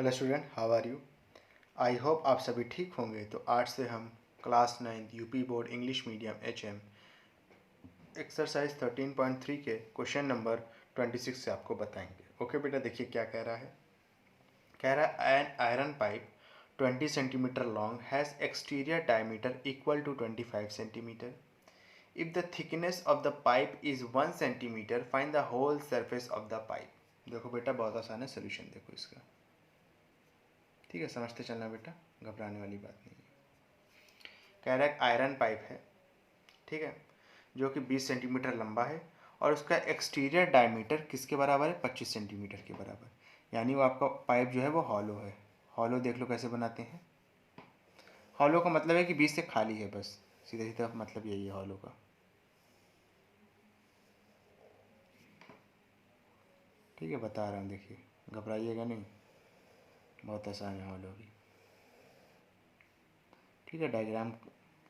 Hello student, how are you. I hope आप सभी ठीक होंगे। तो आज से हम class 9 UP board English medium HM exercise 13.3 के क्वेश्चन नंबर 26 से आपको बताएंगे। ओके बेटा, देखिए क्या कह रहा है। कह रहा है an iron pipe 20 centimetre long has exterior diameter equal to 25 centimetre. If the thickness of the pipe is 1 centimetre find the whole surface of the pipe. देखो बेटा, बहुत आसान है, सोल्यूशन देखो इसका। ठीक है, समझते चलना बेटा, घबराने वाली बात नहीं है। कह रहा है आयरन पाइप है, ठीक है, जो कि 20 सेंटीमीटर लंबा है और उसका एक्सटीरियर डायमीटर किसके बराबर है? 25 सेंटीमीटर के बराबर। यानी वो आपका पाइप जो है वो हॉलो है। हॉलो देख लो कैसे बनाते हैं। हॉलो का मतलब है कि बीच से खाली है, बस सीधा सीधा मतलब यही है हॉलो का। ठीक है, बता रहा हूँ, देखिए, घबराइएगा नहीं, बहुत आसान है हॉलो भी। ठीक है, डायग्राम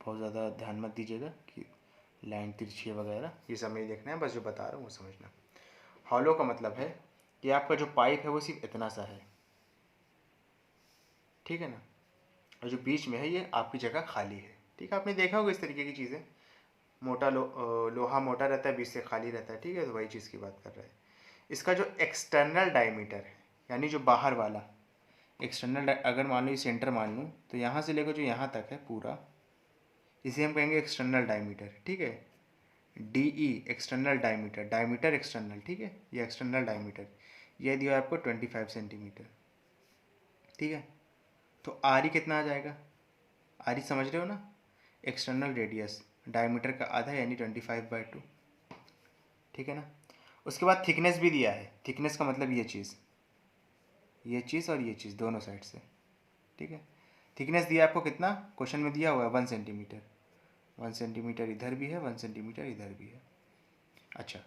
बहुत ज़्यादा ध्यान मत दीजिएगा कि लाइन तिरछी वगैरह, ये सब नहीं देखना है, बस जो बता रहा हूँ वो समझना। हॉलो का मतलब है कि आपका जो पाइप है वो सिर्फ इतना सा है, ठीक है ना, और जो बीच में है ये आपकी जगह खाली है। ठीक है, आपने देखा होगा इस तरीके की चीज़ें। मोटा लोहा मोटा रहता है, बीच से खाली रहता है, ठीक है, तो वही चीज़ की बात कर रहा है। इसका जो एक्सटर्नल डायमीटर है, यानी जो बाहर वाला एक्सटर्नल, अगर मान लो ये सेंटर मान लूँ, तो यहाँ से लेकर जो यहाँ तक है पूरा, इसे हम कहेंगे एक्सटर्नल डायमीटर। ठीक है, DE external diameter, diameter external, ठीक है, ये एक्सटर्नल डायमीटर, ये दिया आपको 25 सेंटीमीटर। ठीक है, तो RE कितना आ जाएगा? RE समझ रहे हो ना, एक्सटर्नल रेडियस, डायमीटर का आधा यानी 25/2। ठीक है ना। उसके बाद थिकनेस भी दिया है। थिकनेस का मतलब ये चीज़ और ये चीज़ दोनों साइड से। ठीक है, थिकनेस दिया आपको कितना, क्वेश्चन में दिया हुआ है 1 सेंटीमीटर। 1 सेंटीमीटर इधर भी है, 1 सेंटीमीटर इधर भी है। अच्छा,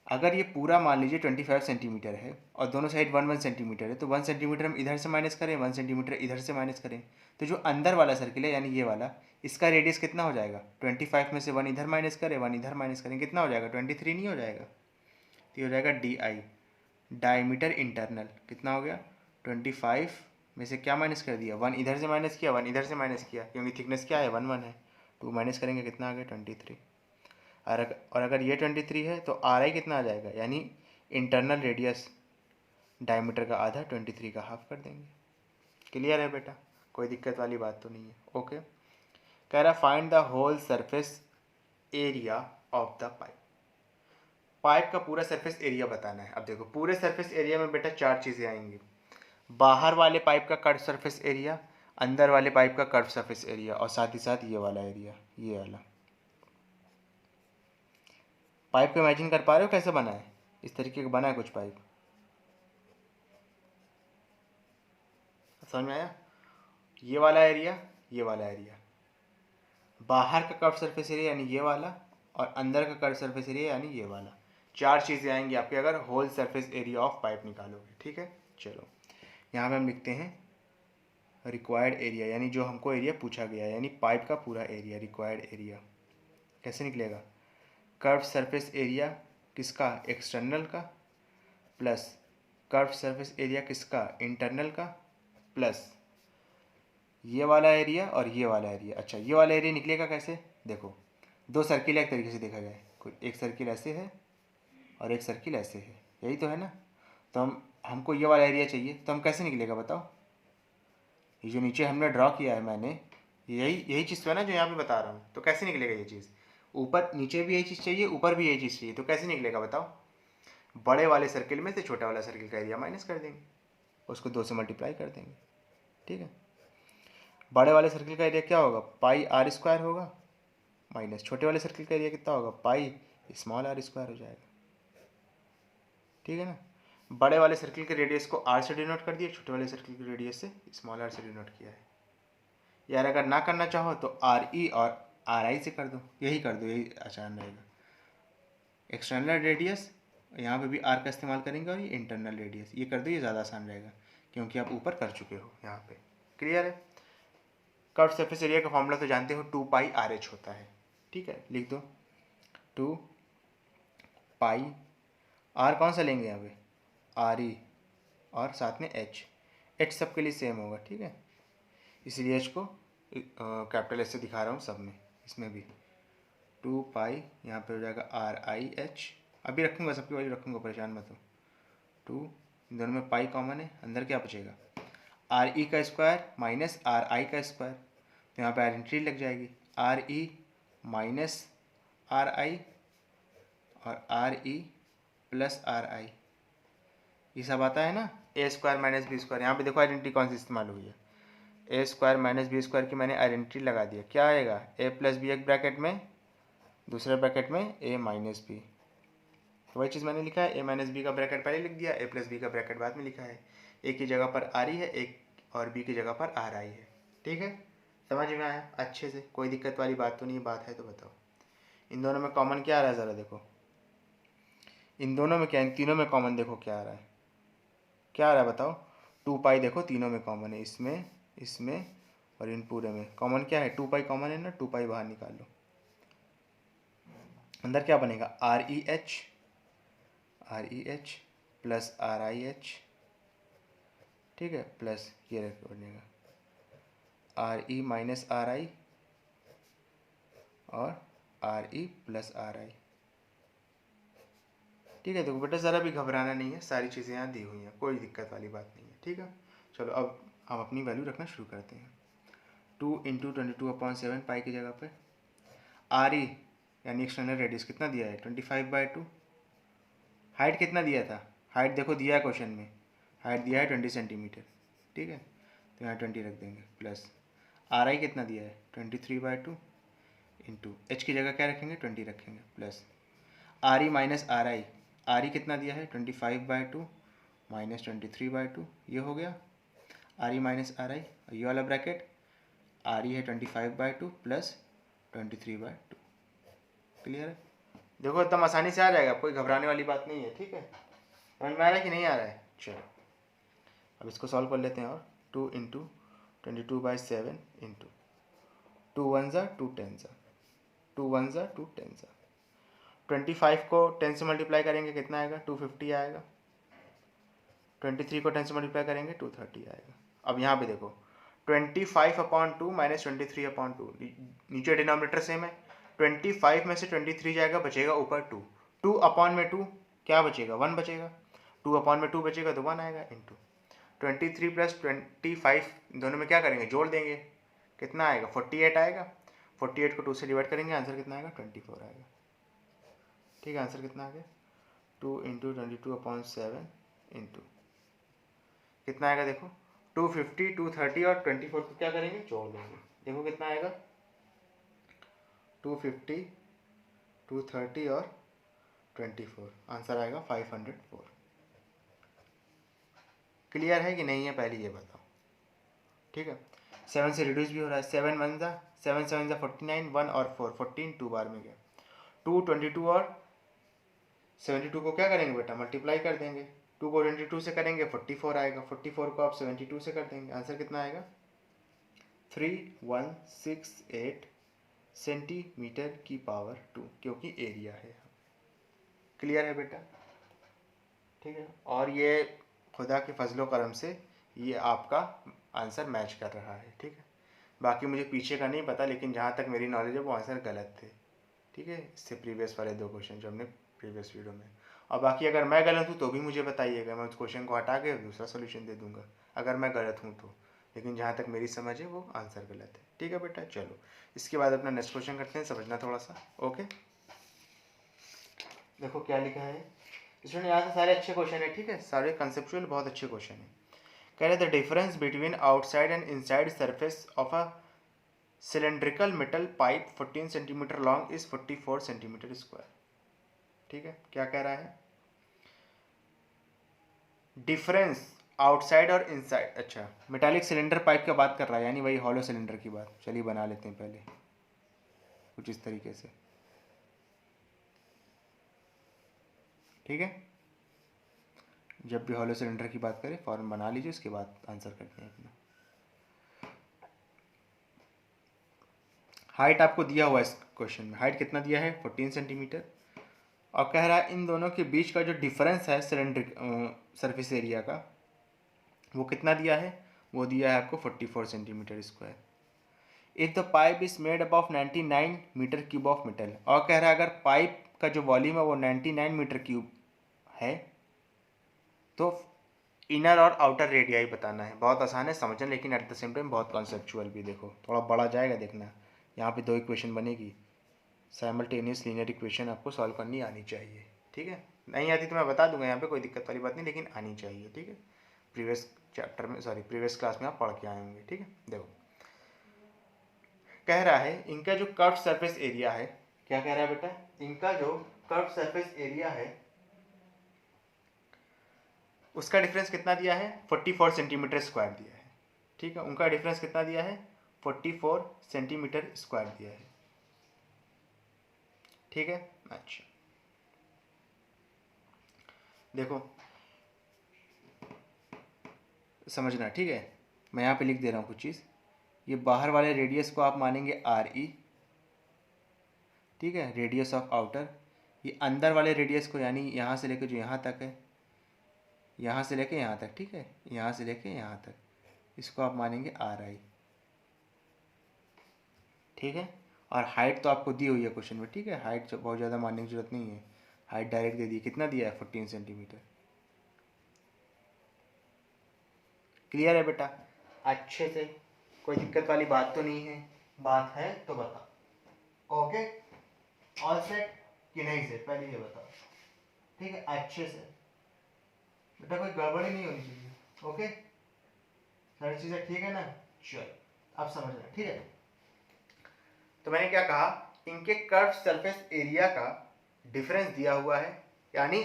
अगर ये पूरा मान लीजिए 25 सेंटीमीटर है और दोनों साइड 1 सेंटीमीटर है, तो 1 सेंटीमीटर हम इधर से माइनस करें, 1 सेंटीमीटर इधर से माइनस करें, तो जो अंदर वाला सर्किल है यानी ये वाला, इसका रेडियस कितना हो जाएगा? 25 में से 1 इधर माइनस करें, 1 इधर माइनस करें, कितना हो जाएगा? 23 नहीं हो जाएगा? तो ये हो जाएगा DI, डायमीटर इंटरनल, कितना हो गया? 25 में से क्या माइनस कर दिया? 1 इधर से माइनस किया, 1 इधर से माइनस किया, क्योंकि थिकनेस क्या है? 1 1 है। 2 माइनस करेंगे, कितना आ गया? 23। और अगर ये 23 है तो RI कितना आ जाएगा? यानी इंटरनल रेडियस, डायमीटर का आधा, 23 का हाफ कर देंगे। क्लियर है बेटा, कोई दिक्कत वाली बात तो नहीं है। ओके, कह रहा find the whole surface area of the pipe. Pipe का पूरा सरफेस एरिया बताना है। अब देखो, पूरे सरफेस एरिया में बेटा 4 चीज़ें आएंगी। बाहर वाले पाइप का कर्व सरफेस एरिया, अंदर वाले पाइप का कर्व सरफेस एरिया, और साथ ही साथ ये वाला एरिया, ये वाला। पाइप को इमेजिन कर पा रहे हो कैसे बना है? इस तरीके का बना है कुछ पाइप, समझ में आया? ये वाला एरिया, ये वाला एरिया, बाहर का कर्व सरफेस एरिया यानी ये वाला, और अंदर का कर्व सरफेस एरिया यानी ये वाला। 4 चीज़ें आएंगी आपके अगर whole surface area of pipe निकालोगे। ठीक है, चलो यहाँ पे हम लिखते हैं रिक्वायर्ड एरिया, यानी जो हमको एरिया पूछा गया है, यानी पाइप का पूरा एरिया, रिक्वायर्ड एरिया कैसे निकलेगा? कर्व सरफेस एरिया किसका? एक्सटर्नल का, प्लस कर्व सरफेस एरिया किसका? इंटरनल का, प्लस ये वाला एरिया और ये वाला एरिया। अच्छा, ये वाला एरिया निकलेगा कैसे? देखो, 2 सर्किल एक तरीके से देखा जाए, कोई एक सर्किल ऐसे है और एक सर्किल ऐसे है, यही तो है ना। तो हमको ये वाला एरिया चाहिए, तो हम कैसे निकलेगा बताओ? ये जो नीचे हमने ड्रॉ किया है मैंने, यही चीज़ तो है ना जो यहाँ पे बता रहा हूँ। तो कैसे निकलेगा ये चीज़? ऊपर नीचे भी यही चीज़ चाहिए, ऊपर भी यही चीज़ चाहिए, तो कैसे निकलेगा बताओ? बड़े वाले सर्किल में से छोटा वाला सर्किल का एरिया माइनस कर देंगे, उसको 2 से मल्टीप्लाई कर देंगे। ठीक है, बड़े वाले सर्किल का एरिया क्या होगा? πr² होगा, माइनस छोटे वाले सर्किल का एरिया कितना होगा? πr² हो जाएगा। ठीक है ना, बड़े वाले सर्किल के रेडियस को r से डिनोट कर दिया, छोटे वाले सर्किल के रेडियस से r से डिनोट किया है। यार अगर ना करना चाहो तो RE और RI से कर दो, यही कर दो, यही आसान रहेगा। एक्सटर्नल रेडियस, यहाँ पे भी R का इस्तेमाल करेंगे, और ये इंटरनल रेडियस, ये कर दो, ये ज़्यादा आसान रहेगा क्योंकि आप ऊपर कर चुके हो यहाँ पे। क्लियर है? कर्व सरफेस एरिया का फॉर्मूला तो जानते हो, 2πRH होता है। ठीक है, लिख दो 2π, R कौन सा लेंगे यहाँ पे? RE और साथ में H, एच सब के लिए सेम होगा, ठीक है। इसलिए एच को कैपिटल एच से दिखा रहा हूँ सब में, इसमें भी 2 पाई यहाँ पे हो जाएगा आर आई एच, अभी रखूँगा सबकी वैल्यू रखूँगा, परेशान मत हो। 2, इन दोनों में पाई कॉमन है, अंदर क्या बचेगा आर ई का स्क्वायर माइनस आर आई का स्क्वायर, तो यहाँ पे आइडेंटिटी लग जाएगी R E minus R I और R E plus R I, ये सब आता है ना, A square minus B square. यहाँ पे देखो आइडेंटिटी कौन सी इस्तेमाल हुई है, A square minus B square की मैंने आइडेंटिटी लगा दिया, क्या आएगा ए प्लस बी एक ब्रैकेट में, दूसरे ब्रैकेट में ए माइनस बी, तो वही चीज़ मैंने लिखा है, ए माइनस बी का ब्रैकेट पहले लिख दिया, ए प्लस बी का ब्रैकेट बाद में लिखा है, ए की जगह पर आर ई है एक और बी की जगह पर आर आई है, ठीक है। समझ में आया अच्छे से, कोई दिक्कत वाली बात तो नहीं, बात है तो बताओ। इन दोनों में कॉमन क्या आ रहा है ज़रा देखो, इन दोनों में क्या, इन तीनों में कॉमन देखो क्या आ रहा है, क्या आ रहा है बताओ, 2 पाई देखो तीनों में कॉमन है, इसमें इसमें और इन पूरे में कॉमन क्या है, 2 पाई कॉमन है ना, 2 पाई बाहर निकाल लो, अंदर क्या बनेगा R E H plus R I H, ठीक है, प्लस ये बनेगा R E minus R I और R E plus R I, ठीक है। देखो बेटा ज़रा भी घबराना नहीं है, सारी चीज़ें यहाँ दी हुई हैं, कोई दिक्कत वाली बात नहीं है, ठीक है। चलो अब हम अपनी वैल्यू रखना शुरू करते हैं। 2 इंटू 22/7 पाई की जगह पे आर ई यानी एक्सटर्नल रेडियस कितना दिया है 25/2, हाइट कितना दिया था, हाइट देखो दिया है क्वेश्चन में, हाइट दिया है 20 सेंटीमीटर, ठीक है, तो यहाँ 20 रख देंगे, प्लस आर आई कितना दिया है 23/2 इंटू एच की जगह क्या रखेंगे 20 रखेंगे, plus are E minus R I, R E कितना दिया है 25/2 माइनस 23/2, ये हो गया are E minus R I, ये वाला ब्रैकेट आर ई है 25/2 प्लस 23/2, क्लियर है। देखो एकदम आसानी से आ जाएगा, कोई घबराने वाली बात नहीं है, ठीक है। समझ में आ रहा है कि नहीं आ रहा है, चलो अब इसको सॉल्व कर लेते हैं। और 2 इंटू 22/7 इंटू 2 1 ज़ा 2 10 ज़ा 2 1 ज़ा 2 10 ज़ा, 25 को 10 से मल्टीप्लाई करेंगे कितना आएगा 250 आएगा, 23 को 10 से मल्टीप्लाई करेंगे 230 आएगा। अब यहाँ पे देखो 25/2 माइनस 23/2, नीचे डिनोमिनेटर सेम है, 25 में से 23 जाएगा, बचेगा ऊपर 2, 2 अपॉन में 2 क्या बचेगा 1 बचेगा, 2 अपॉन में 2 बचेगा तो 1 आएगा, इंटू 23 प्लस 25 दोनों में क्या करेंगे जोड़ देंगे, कितना आएगा 48 आएगा, 48 को 2 से डिवाइड करेंगे, आंसर कितना आएगा 24 आएगा, ठीक है। आंसर कितना आ गया 2 इंटू 22/7 इंटू कितना आएगा देखो 250 230 और 24 को क्या करेंगे जोड़ देंगे, देखो कितना आएगा 250 230 और 24, आंसर आएगा 504। क्लियर है कि नहीं है पहले ये बताओ, ठीक है। 7 से रिड्यूस भी हो रहा है, 7 1 ज़ा 7 7 ज़ा 49, 1 और 4 14, 2 बार में गया, 2 22 और 72 को क्या करेंगे बेटा मल्टीप्लाई कर देंगे, 2 को 22 से करेंगे 44 आएगा, 44 को आप 72 से कर देंगे, आंसर कितना आएगा 3168 सेंटीमीटर की पावर 2, क्योंकि एरिया है। क्लियर है बेटा, ठीक है। और ये खुदा के फजलो करम से ये आपका आंसर मैच कर रहा है, ठीक है। बाकी मुझे पीछे का नहीं पता, लेकिन जहाँ तक मेरी नॉलेज है वो आंसर गलत थे, ठीक है, इससे प्रीवियस वाले 2 क्वेश्चन जो हमने प्रीवियस वीडियो में। और बाकी अगर मैं गलत हूँ तो भी मुझे बताइएगा, मैं उस क्वेश्चन को हटा के दूसरा सोल्यूशन दे दूंगा अगर मैं गलत हूँ तो, लेकिन जहाँ तक मेरी समझ है वो आंसर गलत है, ठीक है बेटा। चलो इसके बाद अपना नेक्स्ट क्वेश्चन करते हैं, समझना थोड़ा सा, ओके। देखो क्या लिखा है स्टूडेंट, यहाँ से सारे अच्छे क्वेश्चन है, ठीक है, सारे कंसेप्चुअल बहुत अच्छे क्वेश्चन है। कह रहे the difference between outside and inside surface of a cylindrical metal pipe 14 centimetre long is 44 centimetre square, ठीक है। क्या कह रहा है डिफरेंस आउटसाइड और इनसाइड, अच्छा मेटालिक सिलेंडर पाइप का बात कर रहा है, यानी वही हॉलो सिलेंडर की बात। चलिए बना लेते हैं पहले कुछ इस तरीके से, ठीक है। जब भी हॉलो सिलेंडर की बात करें फॉर्म बना लीजिए, उसके बाद आंसर करते हैं अपना। हाइट आपको दिया हुआ है इस क्वेश्चन में, हाइट कितना दिया है 14 सेंटीमीटर, और कह रहा है इन दोनों के बीच का जो डिफरेंस है सिलेंड्रिक सरफेस एरिया का वो कितना दिया है, वो दिया है आपको 44 centimetre square. If the pipe is made up of 99 metre cube of metal, और कह रहा है अगर पाइप का जो वॉल्यूम है वो 99 मीटर क्यूब है तो इनर और आउटर रेडियाई बताना है। बहुत आसान है समझना, लेकिन एट द सेम टाइम बहुत कॉन्सेप्चुअल भी। देखो थोड़ा बड़ा जाएगा, देखना यहाँ पे 2 इक्वेशन बनेगी, साइमल्टेनियस लीनियर इक्वेशन आपको सॉल्व करनी आनी चाहिए। ठीक है, नहीं आती तो मैं बता दूंगा, यहाँ पे कोई दिक्कत वाली बात नहीं, लेकिन आनी चाहिए। ठीक है, प्रीवियस चैप्टर में, सॉरी प्रीवियस क्लास में आप पढ़ के आए होंगे। ठीक है, देखो कह रहा है इनका जो कर्व सरफेस एरिया है, क्या कह रहा है बेटा, इनका जो कर्व सरफेस एरिया है उसका डिफरेंस कितना दिया है, 44 सेंटीमीटर स्क्वायर दिया है। ठीक है, उनका डिफरेंस कितना दिया है, 44 सेंटीमीटर स्क्वायर दिया है। ठीक है, अच्छा देखो समझना। ठीक है, मैं यहाँ पे लिख दे रहा हूँ कुछ चीज़। ये बाहर वाले रेडियस को आप मानेंगे आर ई, ठीक है, रेडियस ऑफ आउटर। ये अंदर वाले रेडियस को, यानी यहाँ से लेकर जो यहाँ तक है, यहाँ से लेके यहाँ तक, ठीक है, यहाँ से लेके यहाँ तक, इसको आप मानेंगे आर आई। ठीक है, और हाइट तो आपको दी हुई है क्वेश्चन में। ठीक है, हाइट बहुत ज़्यादा मानने की जरूरत नहीं है, हाइट डायरेक्ट दे दी, कितना दिया है 14 सेंटीमीटर। क्लियर है बेटा, अच्छे से, कोई दिक्कत वाली बात तो नहीं है, बात है तो बता। ओके, ऑल सेट कि नहीं सेट, पहले ये बताओ। ठीक है, अच्छे से बेटा, कोई गड़बड़ी नहीं होनी चाहिए। ओके, सारी चीज़ें ठीक है ना, चलो अब समझ रहे। ठीक है, तो मैंने क्या कहा, इनके कर्व सरफेस एरिया का डिफरेंस दिया हुआ है, यानी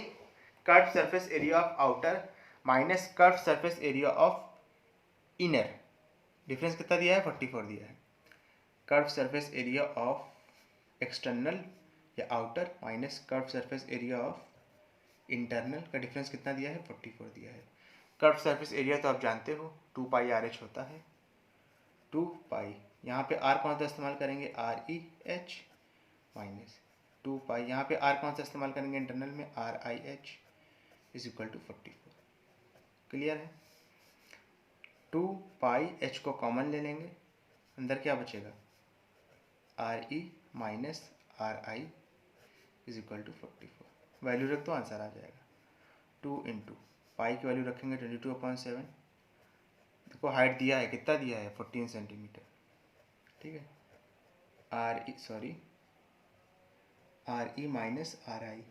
curve surface area of outer minus curve surface area of inner, difference कितना दिया है, 44 दिया है। Curve surface area of external या outer minus curve surface area of internal का डिफरेंस कितना दिया है, 44 दिया है। कर्व सरफेस एरिया तो आप जानते हो 2 पाई आर एच होता है, 2 पाई, यहाँ पे आर कौन सा इस्तेमाल करेंगे, R E H minus 2 pi, यहाँ पे आर कौन सा इस्तेमाल करेंगे इंटरनल में, R I H is equal to 44। Clear है, 2 पाई एच को कॉमन ले लेंगे, अंदर क्या बचेगा, R E minus R I is equal to 44। Value रख दो, आंसर आ जाएगा। 2 इंटू पाई की वैल्यू रखेंगे 22/7। देखो हाइट दिया है, कितना दिया है, 14 सेंटीमीटर। ठीक है, R E sorry R E minus R I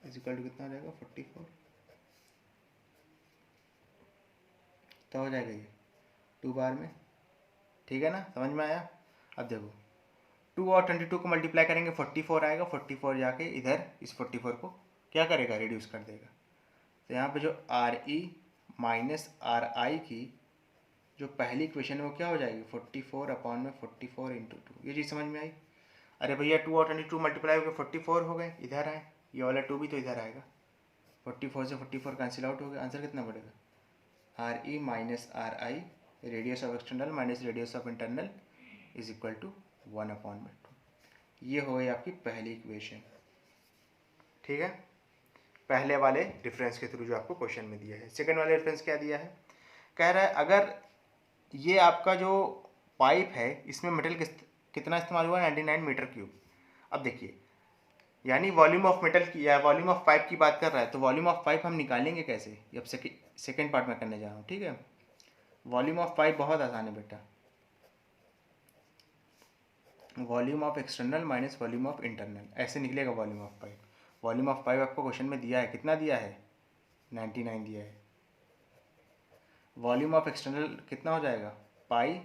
is equal to कितना हो जाएगा, 44। तो हो जाएगा ये 2 बार में। ठीक है ना, समझ में आया। अब देखो 2 और 22 को मल्टीप्लाई करेंगे 44 आएगा, 44 जाके इधर इस 44 को क्या करेगा, रिड्यूस कर देगा। तो यहाँ पे जो आर ई माइनस आर आई की जो पहली इक्वेशन है वो क्या हो जाएगी, 44 अपॉन में 44 इंटू 2। ये चीज़ समझ में आई। अरे भैया 2 और 22 मल्टीप्लाई हो गए 44 हो गए, इधर आए, ये वाला 2 भी तो इधर आएगा, 44 से 44 कैंसिल आउट हो गया, आंसर कितना बढ़ेगा, R E minus R I radius of external minus radius of internal is equal to 1/2। ये हो गई आपकी पहली इक्वेशन। ठीक है, पहले वाले रेफरेंस के थ्रू जो आपको क्वेश्चन में दिया है। सेकंड वाले रेफरेंस क्या दिया है, कह रहा है अगर ये आपका जो पाइप है इसमें मटेरियल कितना इस्तेमाल हुआ है, 99 मीटर क्यूब। अब देखिए, यानी वॉल्यूम ऑफ मेटल की या वॉल्यूम ऑफ पाइप की बात कर रहा है, तो वॉल्यूम ऑफ पाइप हम निकालेंगे कैसे, ये अब सेकेंड पार्ट में करने जा रहा हूँ। ठीक है, वॉल्यूम ऑफ पाइप बहुत आसान है बेटा, volume of external minus volume of internal, ऐसे निकलेगा volume of pipe. Volume of pipe आपको क्वेश्चन में दिया है, कितना दिया है, 99 दिया है। वॉल्यूम ऑफ एक्सटर्नल कितना हो जाएगा, पाई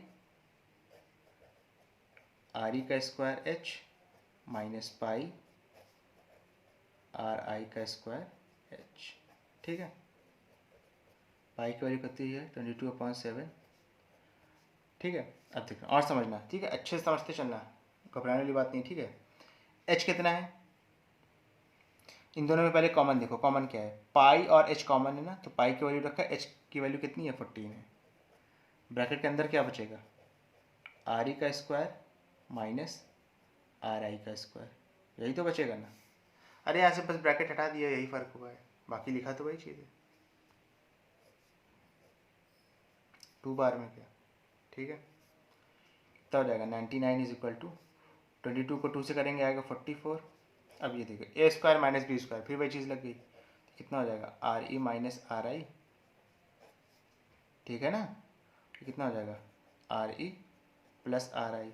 आर ई का square H minus pi are आई का स्क्वायर एच। ठीक है, पाई की वैल्यू कितनी है, 22/7। ठीक है, अब देखना और समझना। ठीक है, अच्छे से समझते चलना, घबराने वाली बात नहीं। ठीक है, एच कितना है, इन दोनों में पहले कॉमन देखो, कॉमन क्या है, पाई और एच कॉमन है ना, तो पाई की वैल्यू रखा है, एच की वैल्यू कितनी है, 14 है। ब्रैकेट के अंदर क्या बचेगा, आर ई का स्क्वायर माइनस आर आई का स्क्वायर, यही तो बचेगा ना। अरे यहाँ से बस ब्रैकेट हटा दिया, यही फ़र्क हुआ है, बाकी लिखा तो वही चीज़ है। 2 बार में क्या, ठीक है। कितना हो जाएगा 99 इज इक्वल टू 22 को 2 से करेंगे आएगा 44। अब ये देखो ए स्क्वायर माइनस बी स्क्वायर, फिर वही चीज़ लग गई, तो कितना हो जाएगा are E minus R I, ठीक है ना। तो कितना हो जाएगा आर ई प्लस आर आई।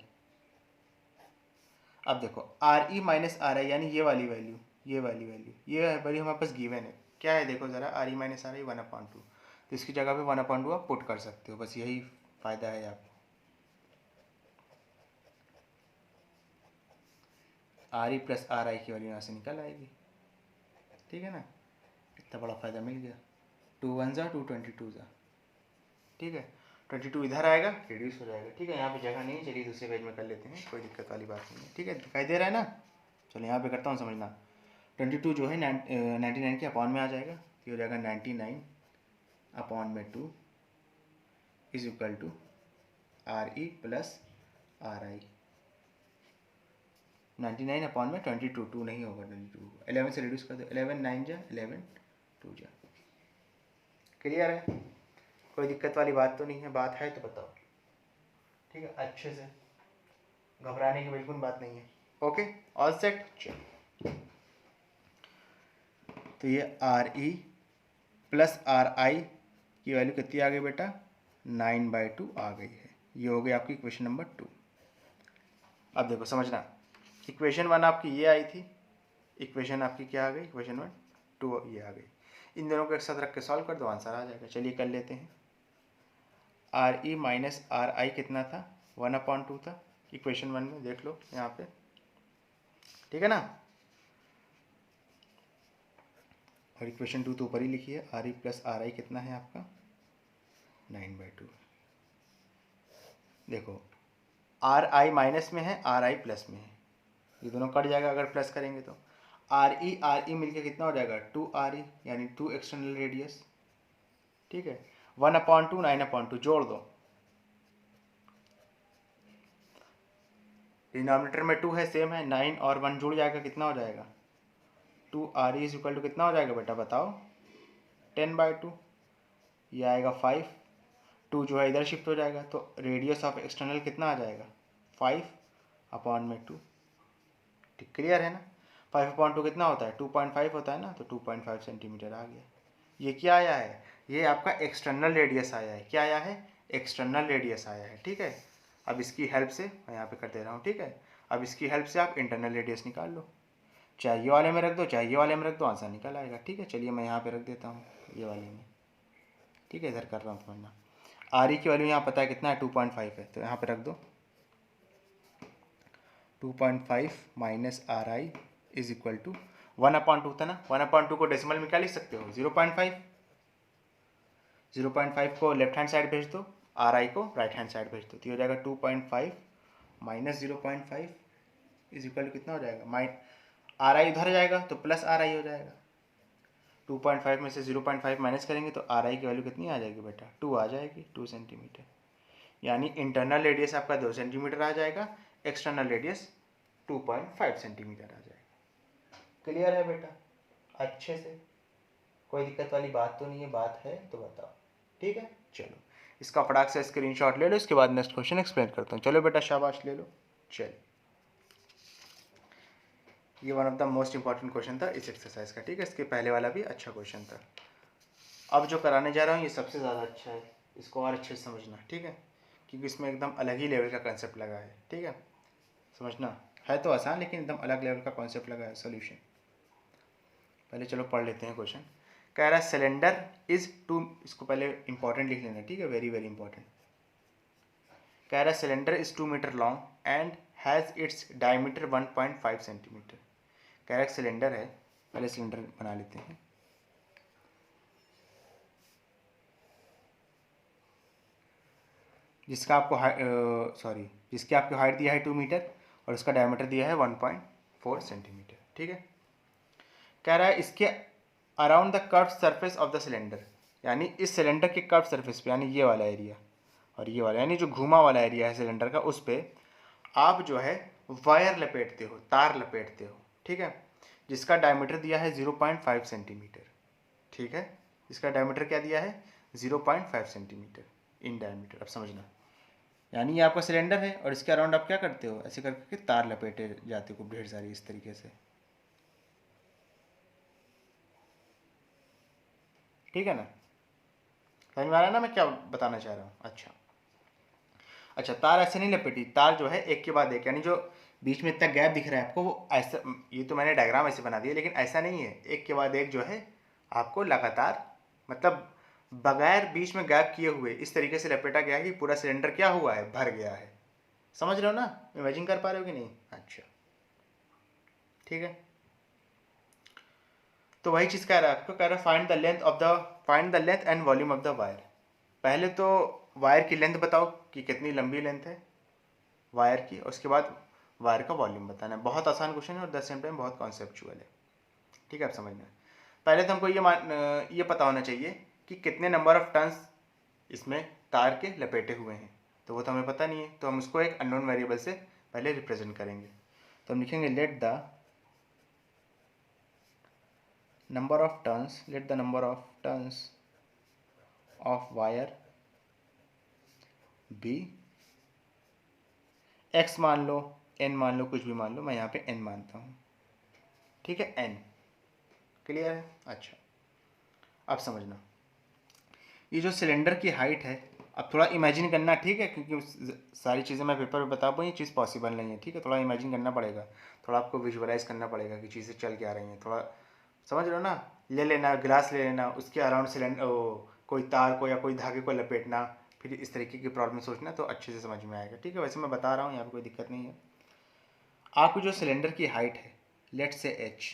अब देखो आर ई माइनस आर आई यानी ये वाली वैल्यू, ये वाली वैल्यू, ये वैल्यू हमारे पास गिवन है, क्या है देखो ज़रा, आर ई माइनस आर आई 1/2, तो इसकी जगह पे 1/2 आप पुट कर सकते हो, बस यही फ़ायदा है आपको। आर ई प्लस आर आई की वैल्यू यहाँ से निकल आएगी, ठीक है ना। इतना बड़ा फ़ायदा मिल गया, 2 1 जा 2 22 जा, ठीक है। 22 इधर आएगा, रिड्यूस हो जाएगा, ठीक है। यहाँ पे जगह नहीं है, चलिए दूसरे पेज में कर लेते हैं, कोई दिक्कत वाली बात नहीं है, ठीक है। दिखाई दे रहा है ना, चलो यहाँ पे करता हूँ समझना। 22 जो है 99 के अपॉन में आ जाएगा, ये हो जाएगा 99 अपॉन में 2 is equal to R E plus R I. 99 upon में 22, 2 नहीं होगा, 22 11 से रिड्यूस कर दो, 11 9 जा 11 2 जा। क्लियर है, कोई दिक्कत वाली बात तो नहीं है, बात है तो बताओ, ठीक है। अच्छे से घबराने की बिल्कुल बात नहीं है, ओके ऑल सेट। चलो तो ये आर ई प्लस आर आई की वैल्यू कितनी आ गई बेटा 9/2 आ गई है, ये हो गई आपकी इक्वेशन नंबर 2। अब देखो समझना, इक्वेशन 1 आपकी ये आई थी, इक्वेशन आपकी क्या आ गई, इक्वेशन 1 2 ये आ गई, इन दोनों को एक साथ रख के सॉल्व कर दो, आंसर आ जाएगा। चलिए कर लेते हैं। आर ई माइनस आर आई कितना था 1/2 था, इक्वेशन 1 में देख लो यहाँ पे, ठीक है ना। और इक्वेशन 2 तो ऊपर ही लिखी है, आर ई प्लस आर आई कितना है आपका 9/2। देखो आर आई माइनस में है, आर आई प्लस में है, ये दोनों कट जाएगा अगर प्लस करेंगे तो। आर ई मिलके कितना हो जाएगा 2 आर ई, यानी 2 एक्सटर्नल रेडियस, ठीक है। 1/2 9/2 जोड़ दो, डिनोमिनेटर में 2 है सेम है, 9 और 1 जुड़ जाएगा, कितना हो जाएगा 2 R E is equal to कितना हो जाएगा बेटा बताओ 10/2, ये आएगा 5, 2 जो है इधर शिफ्ट हो जाएगा, तो रेडियस ऑफ एक्सटर्नल कितना आ जाएगा 5/2, ठीक क्लियर है ना। 5/2 कितना होता है 2.5 होता है ना, तो 2.5 सेंटीमीटर आ गया। ये क्या आया है, ये आपका एक्सटर्नल रेडियस आया है, क्या आया है एक्सटर्नल रेडियस आया है, ठीक है। अब इसकी हेल्प से मैं यहाँ पे कर दे रहा हूँ, ठीक है। अब इसकी हेल्प से आप इंटरनल रेडियस निकाल लो, चाहे ये वाले में रख दो चाहे ये वाले में रख दो, आंसर निकल आएगा, ठीक है। चलिए मैं यहाँ पे रख देता हूँ ये वाले में, ठीक है, इधर कर रहा हूँ समझना। आर ई की वैल्यू यहाँ पता है कितना है 2.5 है, तो यहाँ पे रख दो 2.5 minus R I is equal to 1/2 था ना, 1/2 को डेसिमल में क्या लिख सकते हो 0.5, 0.5 को लेफ्ट हैंड साइड भेज दो, आर आई को राइट हैंड साइड भेज दो, तो ये हो जाएगा 2.5 माइनस 0.5 इज इक्वल टू कितना हो जाएगा, आर आई उधर जाएगा तो प्लस आर आई हो जाएगा, 2.5 में से 0.5 माइनस करेंगे तो आर आई की वैल्यू कितनी आ जाएगी बेटा 2 आ जाएगी, 2 सेंटीमीटर, यानी इंटरनल रेडियस आपका 2 सेंटीमीटर आ जाएगा, एक्सटर्नल रेडियस 2.5 सेंटीमीटर आ जाएगा। क्लियर है बेटा, अच्छे से कोई दिक्कत वाली बात तो नहीं है, बात है तो बताओ, ठीक है। चलो इसका फटाक से स्क्रीनशॉट ले लो, इसके बाद नेक्स्ट क्वेश्चन एक्सप्लेन करता हूँ। चलो बेटा शाबाश ले लो। चलिए ये one of the most important question था इस एक्सरसाइज का, ठीक है। इसके पहले वाला भी अच्छा क्वेश्चन था, अब जो कराने जा रहा हूँ ये सबसे ज़्यादा अच्छा है, इसको और अच्छे से समझना, ठीक है, क्योंकि इसमें एकदम अलग ही लेवल का कंसेप्ट लगा है, ठीक है। समझना है तो आसान, लेकिन एकदम अलग लेवल का कॉन्सेप्ट लगा है सॉल्यूशन। पहले चलो पढ़ लेते हैं क्वेश्चन। कह रहा है सिलेंडर इज 2, इसको पहले इंपॉर्टेंट लिख लेना, ठीक है, वेरी वेरी इंपॉर्टेंट। कह रहा है cylinder is 2 metre long and has its diameter 1.5 centimetre. कह रहा है सिलेंडर है, पहले सिलेंडर बना लेते हैं। जिसका आपको जिसकी आपकी हाइट दिया है 2 मीटर और उसका डायमीटर दिया है 1.4 सेंटीमीटर, ठीक है। कह रहा है इसके around the curve surface of the cylinder, यानी इस सिलेंडर के कर्व सरफेस पे, यानी ये वाला एरिया और ये वाला, यानी जो घुमा वाला एरिया है सिलेंडर का, उस पर आप जो है वायर लपेटते हो, तार लपेटते हो, ठीक है, जिसका डायमीटर दिया है 0.5 सेंटीमीटर, ठीक है। इसका डायमीटर क्या दिया है 0.5 सेंटीमीटर। In diameter. अब समझना, यानी ये आपका सिलेंडर है और इसके अराउंड आप क्या करते हो, ऐसे करके तार लपेटे जाते हो ढेर सारी इस तरीके से, ठीक है ना। समझ में आ रहा है ना मैं क्या बताना चाह रहा हूँ। अच्छा अच्छा, तार ऐसे नहीं लपेटी, तार जो है एक के बाद एक, यानी जो बीच में इतना गैप दिख रहा है आपको वो ऐसा, ये तो मैंने डायग्राम ऐसे बना दिया, लेकिन ऐसा नहीं है, एक के बाद एक जो है आपको लगातार, मतलब बगैर बीच में गैप किए हुए इस तरीके से लपेटा गया है कि पूरा सिलेंडर क्या हुआ है, भर गया है। समझ रहे हो ना, इमेजिन कर पा रहे हो कि नहीं। अच्छा ठीक है, तो वही चीज़ कह रहा है आपको, कह रहा है find the length and volume of the wire. पहले तो वायर की लेंथ बताओ कि कितनी लंबी लेंथ है वायर की, उसके बाद वायर का वॉल्यूम बताना है। बहुत आसान क्वेश्चन है और द सेम टाइम बहुत कॉन्सेप्चुअल है, ठीक है। आप समझना, पहले तो हमको ये पता होना चाहिए कि कितने नंबर ऑफ टर्न्स इसमें तार के लपेटे हुए हैं, तो वो तो हमें पता नहीं है, तो हम उसको एक अननोन वेरिएबल से पहले रिप्रेजेंट करेंगे। तो हम लिखेंगे let the number of turns of wire be X मान लो, एन मान लो, कुछ भी मान लो, मैं यहाँ पे एन मानता हूँ, ठीक है, एन। क्लियर है। अच्छा अब समझना, ये जो सिलेंडर की हाइट है, अब थोड़ा इमेजिन करना, ठीक है, क्योंकि सारी चीज़ें मैं पेपर में बता पाऊँ ये चीज़ पॉसिबल नहीं है, ठीक है। थोड़ा इमेजिन करना पड़ेगा, थोड़ा आपको विजुअलाइज करना पड़ेगा कि चीज़ें चल क्या रही हैं, थोड़ा समझ लो ना। ले लेना ग्लास, ले लेना, उसके अराउंड सिलेंडर कोई तार को या कोई धागे को लपेटना, फिर इस तरीके की प्रॉब्लम सोचना, तो अच्छे से समझ में आएगा, ठीक है। वैसे मैं बता रहा हूँ, यहाँ पर कोई दिक्कत नहीं है। आपकी जो सिलेंडर की हाइट है, लेट से एच,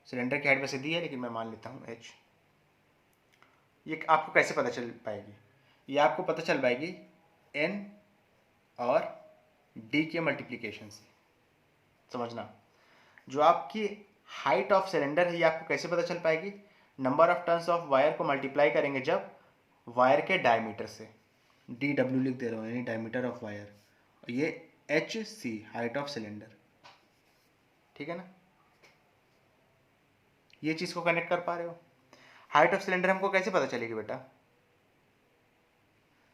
सिलेंडर की हाइट वैसे दी है लेकिन मैं मान लेता हूँ एच। ये आपको कैसे पता चल पाएगी, ये आपको पता चल पाएगी एन और डी के मल्टीप्लिकेशन से। समझना, जो आपकी हाइट ऑफ सिलेंडर है ये आपको कैसे पता चल पाएगी, number of turns of wire को मल्टीप्लाई करेंगे जब वायर के डायमीटर से, डी डब्ल्यू लिख दे रहा हूँ, यानी डायमीटर ऑफ वायर, ये H C height of cylinder, ठीक है ना। ये चीज़ को कनेक्ट कर पा रहे हो। हाइट ऑफ सिलेंडर हमको कैसे पता चलेगी बेटा,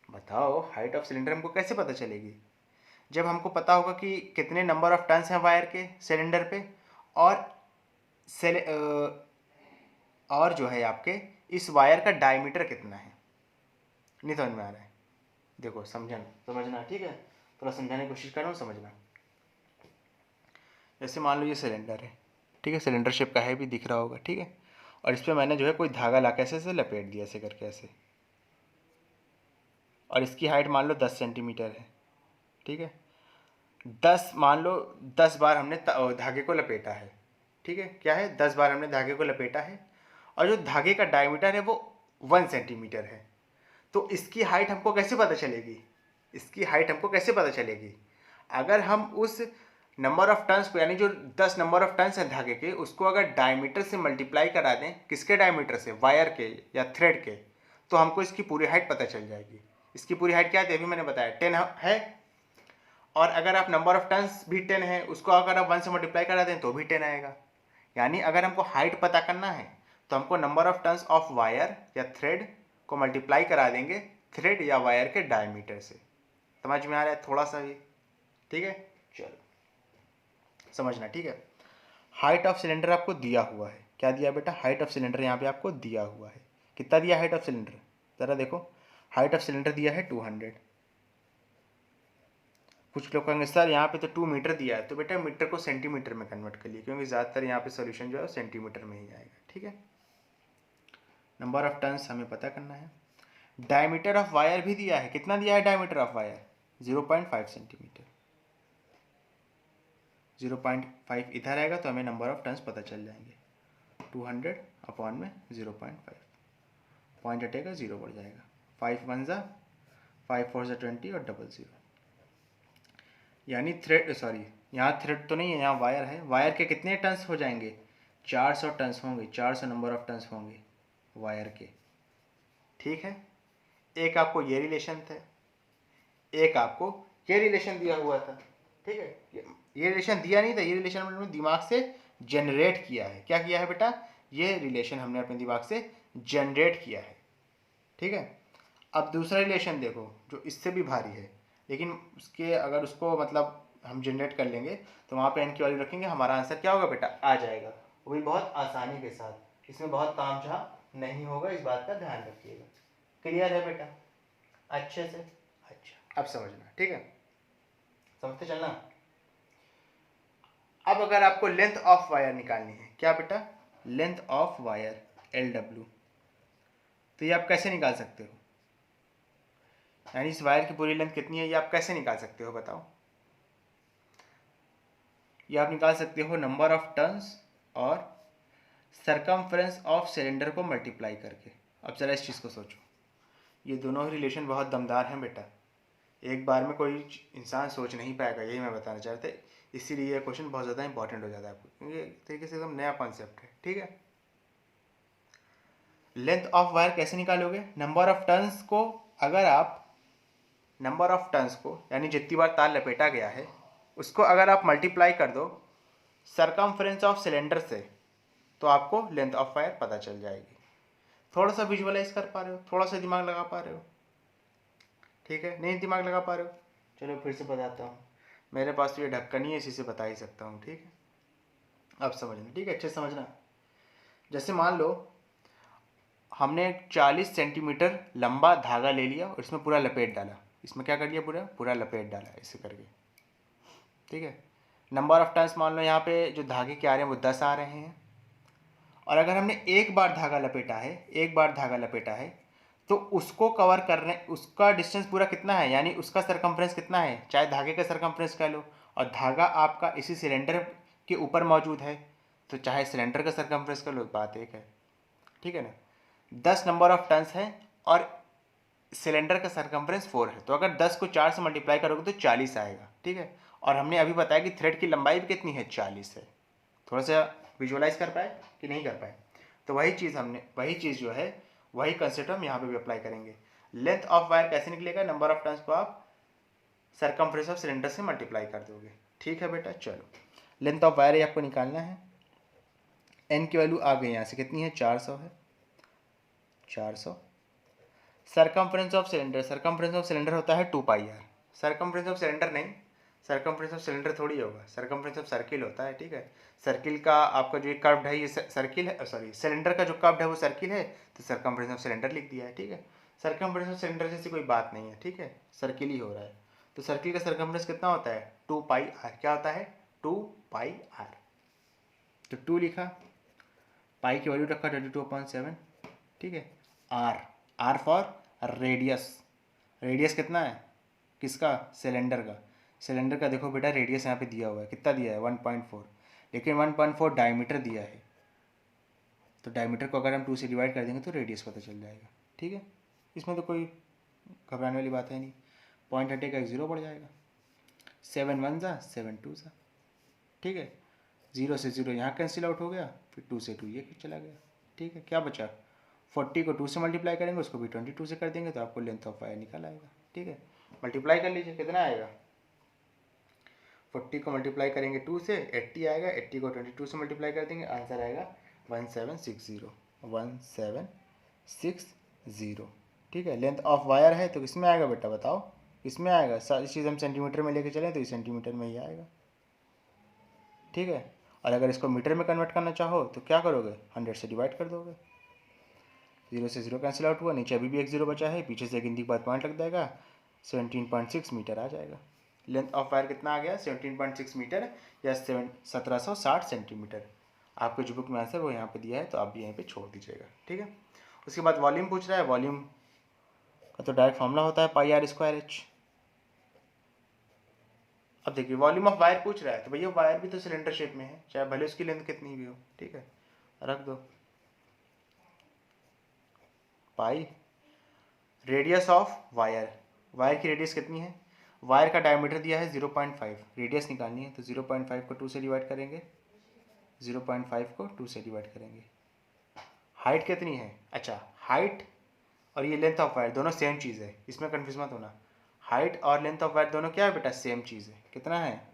बताओ, हाइट ऑफ सिलेंडर हमको कैसे पता चलेगी, जब हमको पता होगा कि कितने नंबर ऑफ टर्न्स हैं वायर के सिलेंडर पे, और और जो है आपके इस वायर का डायमीटर कितना है। नहीं समझ में आ रहा है, देखो समझना, ठीक है, थोड़ा समझाने की कोशिश कर रहा हूँ, समझना। जैसे मान लो ये सिलेंडर है, ठीक है, सिलेंडर शेप का है, भी दिख रहा होगा, ठीक है, और इस पर मैंने जो है कोई धागा ला कैसे से लपेट दिया, ऐसे करके ऐसे, और इसकी हाइट मान लो 10 सेंटीमीटर है, ठीक है। 10 मान लो 10 बार हमने धागे को लपेटा है, ठीक है, क्या है, 10 बार हमने धागे को लपेटा है, और जो धागे का डायमीटर है वो 1 सेंटीमीटर है। तो इसकी हाइट हमको कैसे पता चलेगी, इसकी हाइट हमको कैसे पता चलेगी, अगर हम उस नंबर ऑफ टर्न्स को, यानी जो 10 नंबर ऑफ टर्न्स हैं धागे के, उसको अगर डायमीटर से मल्टीप्लाई करा दें, किसके डायमीटर से, वायर के या थ्रेड के, तो हमको इसकी पूरी हाइट पता चल जाएगी। इसकी पूरी हाइट क्या है, अभी मैंने बताया 10 है, और अगर आप नंबर ऑफ टर्न्स भी 10 है, उसको अगर आप 1 से मल्टीप्लाई करा दें तो भी 10 आएगा। यानी अगर हमको हाइट पता करना है तो हमको number of turns of wire या थ्रेड को मल्टीप्लाई करा देंगे थ्रेड या वायर के डायमीटर से। समझ में आ रहा है थोड़ा सा भी, ठीक है, चलो समझना, ठीक है। हाइट ऑफ सिलेंडर आपको दिया हुआ है, क्या दिया बेटा, हाइट ऑफ सिलेंडर यहाँ पे आपको दिया हुआ है, कितना दिया हाइट ऑफ सिलेंडर, ज़रा देखो, हाइट ऑफ सिलेंडर दिया है 200। कुछ लोग कहेंगे सर यहाँ पे तो 2 मीटर दिया है, तो बेटा मीटर को सेंटीमीटर में कन्वर्ट कर लिए, क्योंकि ज़्यादातर यहाँ पे सॉल्यूशन जो है सेंटीमीटर में ही आएगा, ठीक है। नंबर ऑफ टर्न्स हमें पता करना है, डायमीटर ऑफ वायर भी दिया है, कितना दिया है डायमीटर ऑफ वायर, 0.5 सेंटीमीटर, 0.5 इधर आएगा तो हमें नंबर ऑफ टर्न्स पता चल जाएंगे, 200 अपॉन में 0.5, पॉइंट हटेगा 0 बढ़ जाएगा, 5 1 ज़ा 5 4 ज़ा 20 और डबल 0, यानी थ्रेड, सॉरी यहाँ थ्रेड तो नहीं है, यहाँ वायर है, वायर के कितने टर्न्स हो जाएंगे, 400 टर्न्स होंगे, 400 नंबर ऑफ टर्न्स होंगे वायर के, ठीक है। एक आपको ये रिलेशन था, एक आपको ये रिलेशन दिया हुआ था, ठीक है, ये रिलेशन दिया नहीं था, ये रिलेशन हमने दिमाग से जनरेट किया है, क्या किया है बेटा, ये रिलेशन हमने अपने दिमाग से जनरेट किया है, ठीक है। अब दूसरा रिलेशन देखो जो इससे भी भारी है, लेकिन उसके अगर उसको मतलब हम जनरेट कर लेंगे तो वहाँ पे एन की वैल्यू रखेंगे, हमारा आंसर क्या होगा बेटा, आ जाएगा, वो भी बहुत आसानी के साथ। इसमें बहुत तामझाम नहीं होगा, इस बात का ध्यान रखिएगा। क्लियर है बेटा अच्छे से? अच्छा, अब समझना, ठीक है, समझते चलना। अब अगर आपको लेंथ ऑफ वायर निकालनी है, क्या बेटा, लेंथ ऑफ वायर LW, तो ये आप कैसे निकाल सकते हो, यानी इस वायर की पूरी लेंथ कितनी है ये आप कैसे निकाल सकते हो बताओ। ये आप निकाल सकते हो नंबर ऑफ टर्न्स और सरकमफ्रेंस ऑफ सिलेंडर को मल्टीप्लाई करके। अब जरा इस चीज़ को सोचो, ये दोनों ही रिलेशन बहुत दमदार हैं बेटा, एक बार में कोई इंसान सोच नहीं पाएगा, यही मैं बताना चाहता था। इसीलिए ये क्वेश्चन बहुत ज़्यादा इंपॉर्टेंट हो जाता है आपको, क्योंकि एक तरीके से एकदम नया कॉन्सेप्ट है, ठीक है। लेंथ ऑफ वायर कैसे निकालोगे, नंबर ऑफ टर्न्स को, अगर आप नंबर ऑफ टर्न्स को यानी जितनी बार तार लपेटा गया है उसको अगर आप मल्टीप्लाई कर दो सरकमफ्रेंस ऑफ सिलेंडर से, तो आपको लेंथ ऑफ वायर पता चल जाएगी। थोड़ा सा विजुअलाइज कर पा रहे हो, थोड़ा सा दिमाग लगा पा रहे हो, ठीक है, नहीं दिमाग लगा पा रहे हो, चलो फिर से बताता हूँ, मेरे पास तो ये ढक्कन ही है, इसी से बता ही सकता हूँ, ठीक है। अब समझना, ठीक है, अच्छे से समझना। जैसे मान लो हमने 40 सेंटीमीटर लंबा धागा ले लिया और इसमें पूरा लपेट डाला, इसमें क्या कर लिया, पूरा पूरा लपेट डाला ऐसे करके, ठीक है। नंबर ऑफ टर्न्स मान लो यहाँ पे जो धागे के आ रहे हैं वो 10 आ रहे हैं, और अगर हमने एक बार धागा लपेटा है, एक बार धागा लपेटा है, तो उसको कवर करने, उसका डिस्टेंस पूरा कितना है, यानी उसका सरकमफ्रेंस कितना है, चाहे धागे का सरकमफ्रेंस कह लो, और धागा आपका इसी सिलेंडर के ऊपर मौजूद है, तो चाहे सिलेंडर का सरकमफ्रेंस कर लो, बात एक है, ठीक है ना। 10 नंबर ऑफ टर्न्स है और सिलेंडर का सरकमफ्रेंस 4 है, तो अगर 10 को 4 से मल्टीप्लाई करोगे तो 40 आएगा, ठीक है। और हमने अभी बताया कि थ्रेड की लंबाई भी कितनी है, 40 है। थोड़ा सा विजुअलाइज कर पाए कि नहीं कर पाए, तो वही चीज़ हमने, वही चीज़ जो है वही कंसेप्ट हम यहाँ पे भी अप्लाई करेंगे। लेंथ ऑफ वायर कैसे निकलेगा, नंबर ऑफ टर्न्स को आप सरकमफ्रेंस ऑफ सिलेंडर से मल्टीप्लाई कर दोगे, ठीक है बेटा। चलो लेंथ ऑफ वायर आपको निकालना है, एन की वैल्यू आ गई यहाँ से, कितनी है, 400 है, 400। Circumference of cylinder, circumference of cylinder होता है 2πr, सरकमफ्रेंस ऑफ सिलेंडर नहीं, सरकमफ्रेंस ऑफ सिलेंडर थोड़ी होगा, सरकमफ्रेंस ऑफ सर्किल होता है, ठीक है। सर्किल का आपका जो एक कर्व्ड है ये सर्किल है, सॉरी सिलेंडर का जो कर्व्ड है वो सर्किल है, तो सरकमफ्रेंस ऑफ सिलेंडर लिख दिया है, ठीक है। सरकमफ्रेंस ऑफ सिलेंडर जैसी कोई बात नहीं है, ठीक है, सर्किल ही हो रहा है, तो सर्किल का सरकमफ्रेंस कितना होता है, 2πr, क्या होता है, 2πr, तो 2 लिखा, पाई की वैल्यू रखा 22/7, ठीक है। R, R for radius, radius कितना है किसका, सिलेंडर का, सिलेंडर का देखो बेटा रेडियस यहाँ पे दिया हुआ है, कितना दिया है 1.4, लेकिन 1.4 डायमीटर दिया है, तो डायमीटर को अगर हम 2 से डिवाइड कर देंगे तो रेडियस पता चल जाएगा, ठीक है। इसमें तो कोई घबराने वाली बात है नहीं, पॉइंट हटेगा 1 0 बढ़ जाएगा, 7 1 जा 7 2 जा, ठीक है। 0 से 0 यहाँ कैंसिल आउट हो गया, फिर 2 से 2 ये चला गया, ठीक है। क्या बचा, 40 को 2 से मल्टीप्लाई करेंगे, उसको भी 22 से कर देंगे, तो आपको लेंथ ऑफ वायर निकल आएगा, ठीक है। मल्टीप्लाई कर लीजिए, कितना आएगा, 40 को मल्टीप्लाई करेंगे 2 से 80 आएगा, 80 को 22 से मल्टीप्लाई कर देंगे, आंसर आएगा 1760, 1760, ठीक है। लेंथ ऑफ वायर है तो किसमें आएगा बेटा बताओ, किसमें आएगा, सारी चीज़ हम सेंटीमीटर में लेके चलें तो इस सेंटीमीटर में ही आएगा, ठीक है। और अगर इसको मीटर में कन्वर्ट करना चाहो तो क्या करोगे, 100 से डिवाइड कर दोगे, 0 से 0 कैंसिल आउट हुआ, नीचे अभी भी 1 0 बचा है, पीछे से गिनती के बाद पॉइंट लग जाएगा, 17.6 मीटर आ जाएगा। लेंथ ऑफ वायर कितना आ गया, 17.6 मीटर या 1760 सेंटीमीटर। आपको जो बुक में आंसर वो यहाँ पे दिया है, तो आप भी यहीं पे छोड़ दीजिएगा, ठीक है। उसके बाद वॉल्यूम पूछ रहा है, वॉल्यूम का तो डायरेक्ट फॉर्मूला होता है πr²h। अब देखिए वॉल्यूम ऑफ वायर पूछ रहा है, तो भैया वायर भी तो सिलेंडर शेप में है, चाहे भले उसकी लेंथ कितनी भी हो, ठीक है, रख दो पाई। रेडियस ऑफ वायर, वायर की रेडियस कितनी है, वायर का डायमीटर दिया है 0.5, रेडियस निकालनी है तो 0.5 को 2 से डिवाइड करेंगे, 0.5 को 2 से डिवाइड करेंगे। हाइट कितनी है, अच्छा हाइट और ये लेंथ ऑफ वायर दोनों सेम चीज़ है, इसमें कन्फ्यूज मत होना, हाइट और लेंथ ऑफ वायर दोनों क्या है बेटा, सेम चीज़ है, कितना है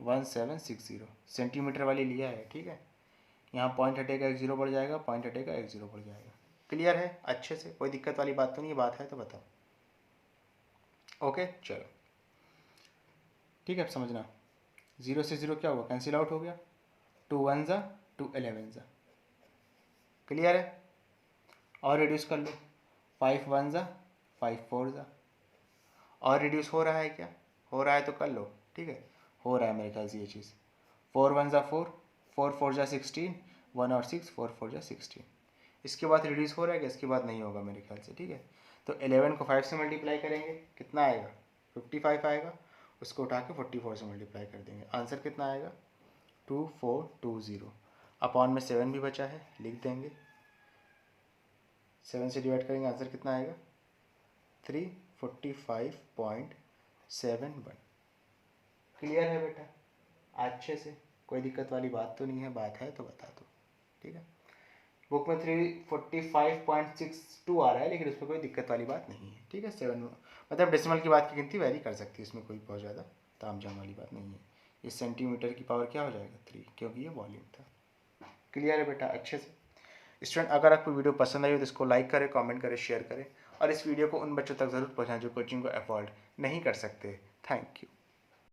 1760, सेंटीमीटर वाली लिया है, ठीक है। यहाँ पॉइंट हटेगा 1 0 बढ़ जाएगा, पॉइंट हटेगा 1 0 बढ़ जाएगा, क्लियर है अच्छे से, कोई दिक्कत वाली बात तो नहीं है, बात है तो बताओ। ओके चलो ठीक है, अब समझना 0 से 0 क्या हुआ, कैंसिल आउट हो गया, 2 1 ज़ा 2 11 ज़ा, क्लियर है। और रिड्यूस कर लो, 5 1 ज़ा 5 4 ज़ा, और रिड्यूस हो रहा है क्या, हो रहा है तो कर लो, ठीक है, हो रहा है मेरे ख्याल से ये चीज़। 4 1 ज़ा 4, 4 4 ज़ा 16, 1 और 6, 4 4 ज़ा 16। इसके बाद रिड्यूस हो रहा है क्या, इसके बाद नहीं होगा मेरे ख्याल से, ठीक है। तो 11 को 5 से मल्टीप्लाई करेंगे, कितना आएगा 55 आएगा, उसको उठा के 44 से मल्टीप्लाई कर देंगे, आंसर कितना आएगा 2420। अपॉन में 7 भी बचा है, लिख देंगे, 7 से डिवाइड करेंगे, आंसर कितना आएगा 345.71। क्लियर है बेटा, अच्छे से, कोई दिक्कत वाली बात तो नहीं है, बात है तो बता दो, ठीक है। बुक में 345.62 आ रहा है, लेकिन उसमें कोई दिक्कत वाली बात नहीं है, ठीक है। 7 मतलब डेसिमल की बात की गिनती वेरी कर सकती है, इसमें कोई बहुत ज़्यादा ताम झाम वाली बात नहीं है। ये सेंटीमीटर की पावर क्या हो जाएगा 3, क्योंकि ये वॉल्यूम था। क्लियर है बेटा, अच्छे से। स्टूडेंट अगर आपको वीडियो पसंद आई हो तो इसको लाइक करें, कमेंट करें, शेयर करें, और इस वीडियो को उन बच्चों तक ज़रूर पहुँचाएं जो कोचिंग को अफोर्ड नहीं कर सकते। Thank you.